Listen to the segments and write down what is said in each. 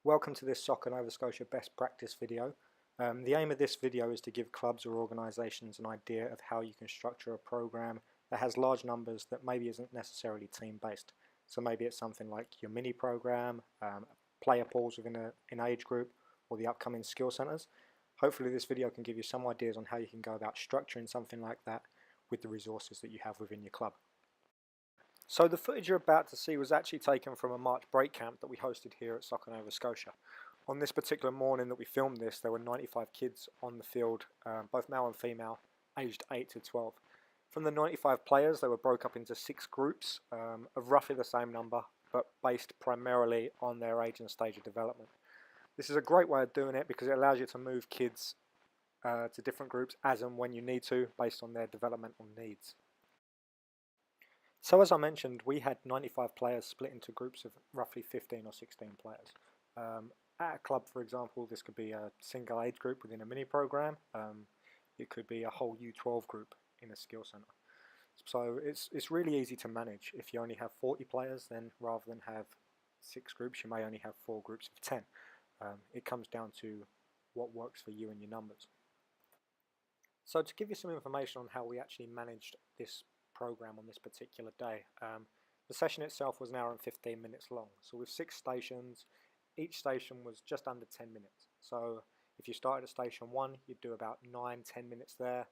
Welcome to this Soccer Nova Scotia best practice video. The aim of this video is to give clubs or organisations an idea of how you can structure a program that has large numbers that maybe isn't necessarily team based. So maybe it's something like your mini program, player pools within an age group, or the upcoming skill centres. Hopefully this video can give you some ideas on how you can go about structuring something like that with the resources that you have within your club. So the footage you're about to see was actually taken from a March break camp that we hosted here at Soccer Nova Scotia. On this particular morning that we filmed this, there were 95 kids on the field, both male and female, aged 8 to 12. From the 95 players, they were broke up into 6 groups of roughly the same number, but based primarily on their age and stage of development. This is a great way of doing it because it allows you to move kids to different groups as and when you need to, based on their developmental needs. So as I mentioned, we had 95 players split into groups of roughly 15 or 16 players. At a club, for example, this could be a single age group within a mini program. It could be a whole U12 group in a skill centre. So it's really easy to manage. If you only have 40 players, then rather than have 6 groups, you may only have 4 groups of 10. It comes down to what works for you and your numbers. So to give you some information on how we actually managed this program on this particular day. The session itself was an hour and 15 minutes long. So with 6 stations, each station was just under 10 minutes. So if you started at station 1, you'd do about 9-10 minutes there,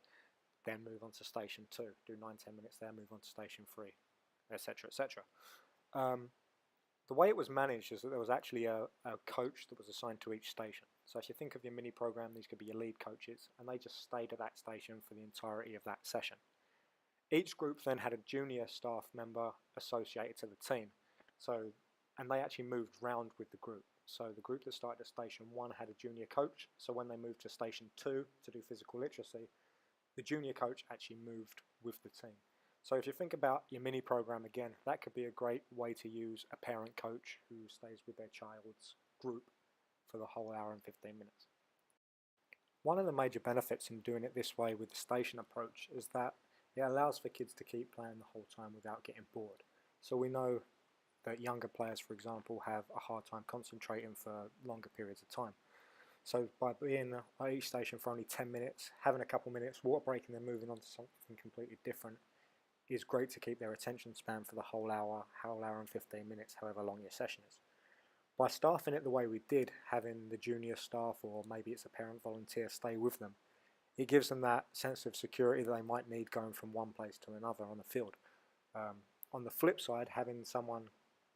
then move on to station 2, do 9-10 minutes there, move on to station 3, etc., etc. The way it was managed is that there was actually a coach that was assigned to each station. So if you think of your mini program, these could be your lead coaches, and they just stayed at that station for the entirety of that session. Each group then had a junior staff member associated to the team, and they actually moved round with the group. So the group that started at station 1 had a junior coach, so when they moved to station 2 to do physical literacy, the junior coach actually moved with the team. So if you think about your mini program again, that could be a great way to use a parent coach who stays with their child's group for the whole hour and 15 minutes. One of the major benefits in doing it this way with the station approach is that it allows for kids to keep playing the whole time without getting bored. So we know that younger players, for example, have a hard time concentrating for longer periods of time. So by being at each station for only 10 minutes, having a couple minutes, water break, and then moving on to something completely different is great to keep their attention span for the whole hour and 15 minutes, however long your session is. By staffing it the way we did, having the junior staff or maybe it's a parent volunteer stay with them, it gives them that sense of security that they might need going from one place to another on the field. On the flip side, having someone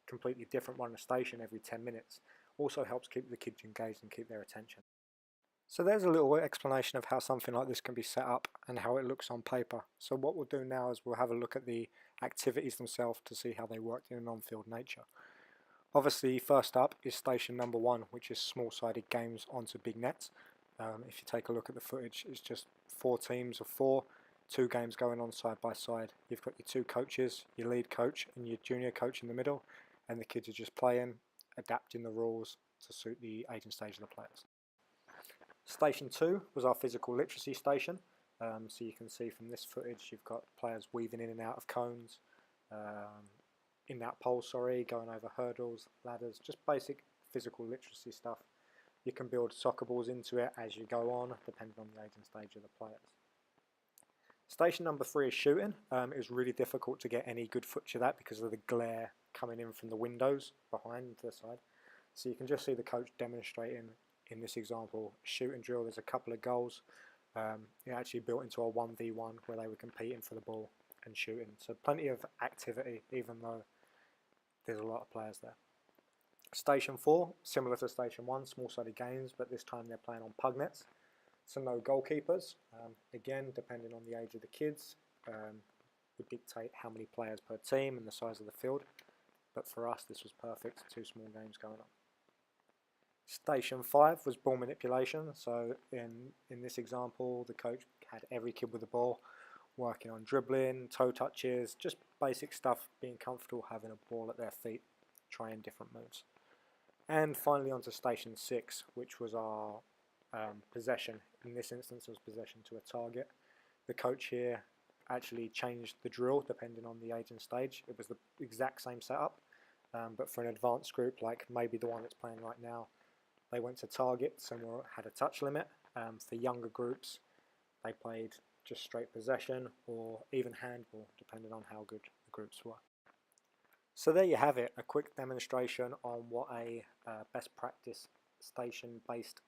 completely different run a station every 10 minutes also helps keep the kids engaged and keep their attention. So there's a little explanation of how something like this can be set up and how it looks on paper. So what we'll do now is we'll have a look at the activities themselves to see how they worked in an on-field nature. Obviously, first up is station number 1, which is small-sided games onto big nets. If you take a look at the footage, it's just 4 teams of 4, 2 games going on side by side. You've got your 2 coaches, your lead coach and your junior coach in the middle, and the kids are just playing, adapting the rules to suit the age and stage of the players. Station 2 was our physical literacy station. So you can see from this footage you've got players weaving in and out of cones, in that pole, going over hurdles, ladders, just basic physical literacy stuff. You can build soccer balls into it as you go on, depending on the age and stage of the players. Station number 3 is shooting. It was really difficult to get any good footage of that because of the glare coming in from the windows behind to the side. So you can just see the coach demonstrating in this example shooting drill. There's a couple of goals. It actually built into a 1v1 where they were competing for the ball and shooting. So plenty of activity, even though there's a lot of players there. Station 4, similar to Station 1, small-sided games, but this time they're playing on Pugg nets. So no goalkeepers. Again, depending on the age of the kids, would dictate how many players per team and the size of the field. But for us, this was perfect. 2 small games going on. Station 5 was ball manipulation. So in this example, the coach had every kid with the ball, working on dribbling, toe touches, just basic stuff, being comfortable having a ball at their feet, trying different moves. And finally on to Station 6, which was our possession. In this instance, it was possession to a target. The coach here actually changed the drill depending on the age and stage. It was the exact same setup, but for an advanced group like maybe the one that's playing right now, they went to targets and had a touch limit. For younger groups, they played just straight possession or even handball, depending on how good the groups were. So there you have it, a quick demonstration on what a best practice station-based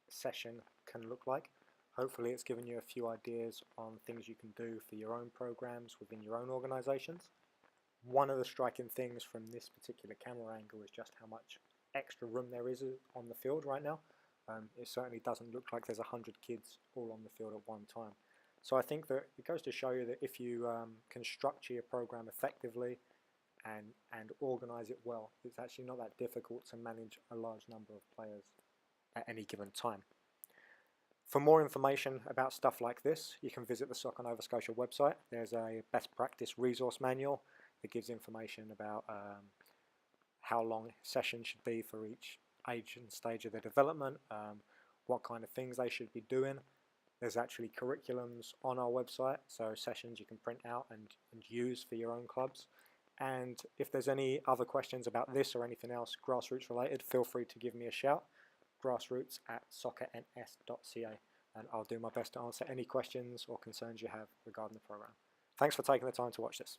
session can look like. Hopefully it's given you a few ideas on things you can do for your own programs within your own organizations. One of the striking things from this particular camera angle is just how much extra room there is on the field right now. It certainly doesn't look like there's 100 kids all on the field at one time. So I think that it goes to show you that if you can structure your program effectively and organize it well, it's actually not that difficult to manage a large number of players at any given time. For more information about stuff like this, you can visit the Soccer Nova Scotia website. There's a best practice resource manual that gives information about how long sessions should be for each age and stage of their development, what kind of things they should be doing. There's actually curriculums on our website, so sessions you can print out and use for your own clubs. And if there's any other questions about this or anything else grassroots related, feel free to give me a shout, grassroots@soccerns.ca, and I'll do my best to answer any questions or concerns you have regarding the program. Thanks for taking the time to watch this.